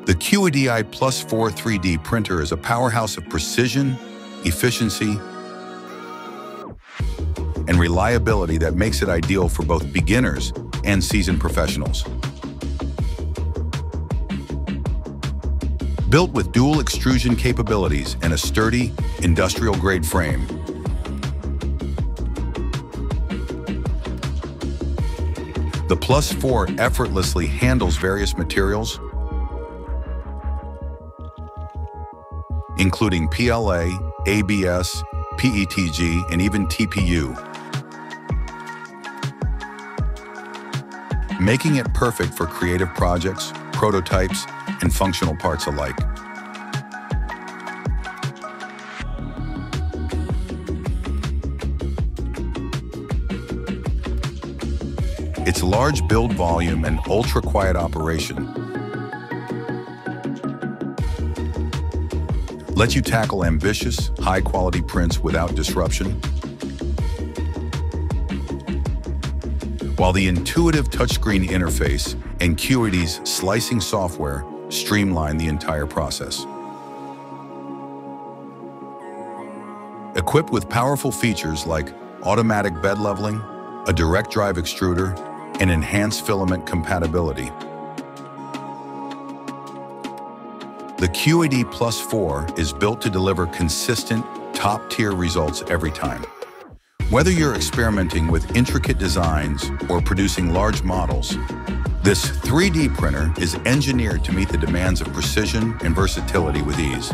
The QIDI PLUS4 3D printer is a powerhouse of precision, efficiency, and reliability that makes it ideal for both beginners and seasoned professionals. Built with dual extrusion capabilities and a sturdy, industrial-grade frame, the PLUS4 effortlessly handles various materials, including PLA, ABS, PETG, and even TPU, making it perfect for creative projects, prototypes, and functional parts alike. Its large build volume and ultra-quiet operation lets you tackle ambitious, high-quality prints without disruption, while the intuitive touchscreen interface and QIDI's slicing software streamline the entire process. Equipped with powerful features like automatic bed leveling, a direct drive extruder, and enhanced filament compatibility, the QIDI PLUS4 is built to deliver consistent, top-tier results every time. Whether you're experimenting with intricate designs or producing large models, this 3D printer is engineered to meet the demands of precision and versatility with ease.